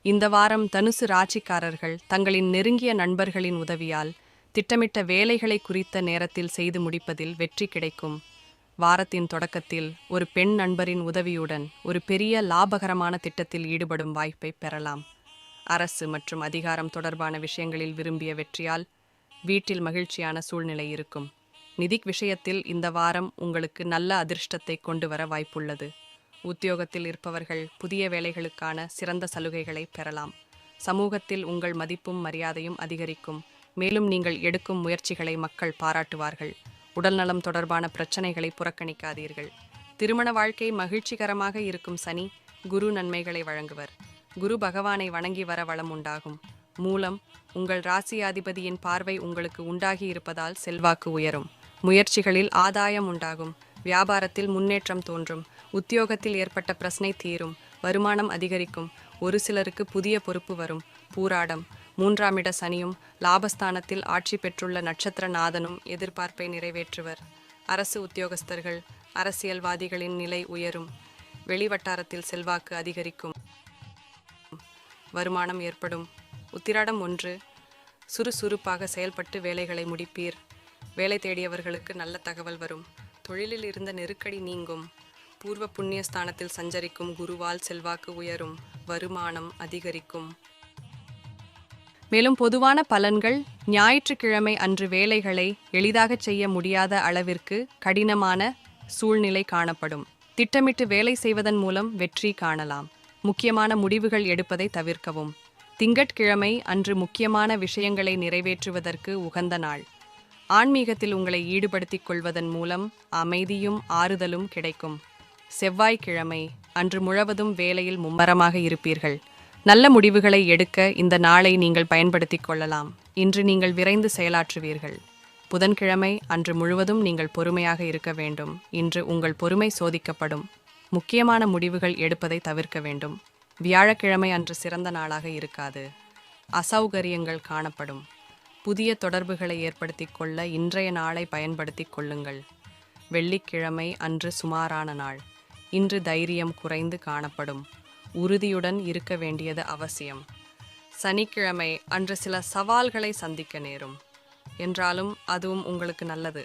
இந்த வாரம் தனுசு ராசிக்காரர்கள் தங்களின் நெருங்கிய நண்பர்களின் உதவியால் திட்டமிட்ட வேலைகளை குறித்த நேரத்தில் செய்து முடிப்பதில் வெற்றி கிடைக்கும். வாரத்தின் தொடக்கத்தில் ஒரு பெண் நண்பரின் உதவியுடன் ஒரு பெரிய லாபகரமான திட்டத்தில் ஈடுபடும் வாய்ப்பை பெறலாம். அரசு மற்றும் அதிகாரம் தொடர்பான விஷயங்களில் விரும்பிய வெற்றியால் வீட்டில் மகிழ்ச்சியான சூழ்நிலை இருக்கும். நிதி விஷயத்தில் இந்த வாரம் உங்களுக்கு நல்ல அதிர்ஷ்டத்தை கொண்டு வர வாய்ப்புள்ளது. உத்தியோகத்தில் இருப்பவர்கள் புதிய வேலைகளுக்கான சிறந்த சலுகைகளை பெறலாம். சமூகத்தில் உங்கள் மதிப்பும் மரியாதையும் அதிகரிக்கும். மேலும் நீங்கள் எடுக்கும் முயற்சிகளை மக்கள் பாராட்டுவார்கள். உடல்நலம் தொடர்பான பிரச்சனைகளை புறக்கணிக்காதீர்கள். திருமண வாழ்க்கை மகிழ்ச்சிகரமாக இருக்கும். சனி, குரு நன்மைகளை வழங்குவர். குரு பகவானை வணங்கி வர வளம் உண்டாகும். மூலம், உங்கள் ராசியாதிபதியின் பார்வை உங்களுக்கு உண்டாகி இருப்பதால் செல்வாக்கு உயரும். முயற்சிகளில் ஆதாயம் உண்டாகும். வியாபாரத்தில் முன்னேற்றம் தோன்றும். உத்தியோகத்தில் ஏற்பட்ட பிரச்சனை தீரும். வருமானம் அதிகரிக்கும். ஒரு சிலருக்கு புதிய பொறுப்பு வரும். பூராடம், 3ஆம் இட சனியும் லாபஸ்தானத்தில் ஆட்சி பெற்றுள்ள நட்சத்திரநாதனும் எதிர்பார்ப்பை நிறைவேற்றுவர். அரசு உத்தியோகஸ்தர்கள், அரசியல்வாதிகளின் நிலை உயரும். வெளிவட்டாரத்தில் செல்வாக்கு அதிகரிக்கும். வருமானம் ஏற்படும். உத்திராடம் 1, சுறுசுறுப்பாக செயல்பட்டு வேலைகளை முடிப்பீர். வேலை தேடியவர்களுக்கு நல்ல தகவல் வரும். தொழிலில் இருந்த நெருக்கடி நீங்கும். பூர்வ புண்ணிய ஸ்தானத்தில் சஞ்சரிக்கும் குருவால் செல்வாக்கு உயரும். வருமானம் அதிகரிக்கும். மேலும் பொதுவான பலன்கள்: ஞாயிற்றுக்கிழமை அன்று வேலைகளை எளிதாக செய்ய முடியாத அளவிற்கு கடினமான சூழ்நிலை காணப்படும். திட்டமிட்டு வேலை செய்வதன் மூலம் வெற்றி காணலாம். முக்கியமான முடிவுகள் எடுப்பதை தவிர்க்கவும். திங்கட்கிழமை அன்று முக்கியமான விஷயங்களை நிறைவேற்றுவதற்கு உகந்த நாள். ஆன்மீகத்தில் உங்களை ஈடுபடுத்திக் கொள்வதன் மூலம் அமைதியும் ஆறுதலும் கிடைக்கும். செவ்வாய்க்கிழமை அன்று முழுவதும் வேலையில் மும்மரமாக இருப்பீர்கள். நல்ல முடிவுகளை எடுக்க இந்த நாளை நீங்கள் பயன்படுத்திக் கொள்ளலாம். இன்று நீங்கள் விரைந்து செயலாற்றுவீர்கள். புதன்கிழமை அன்று முழுவதும் நீங்கள் பொறுமையாக இருக்க வேண்டும். இன்று உங்கள் பொறுமை சோதிக்கப்படும். முக்கியமான முடிவுகள் எடுப்பதை தவிர்க்க வேண்டும். வியாழக்கிழமை அன்று சிறந்த நாளாக இருக்காது. அசௌகரியங்கள் காணப்படும். புதிய தொடர்புகளை ஏற்படுத்திக் கொள்ள இன்றைய நாளை பயன்படுத்திக் கொள்ளுங்கள். வெள்ளிக்கிழமை அன்று சுமாரான நாள். இன்று தைரியம் குறைந்து காணப்படும். உறுதியுடன் இருக்க வேண்டியது அவசியம். சனிக்கிழமை அன்று சில சவால்களை சந்திக்க நேரும். என்றாலும் அதுவும் உங்களுக்கு நல்லது.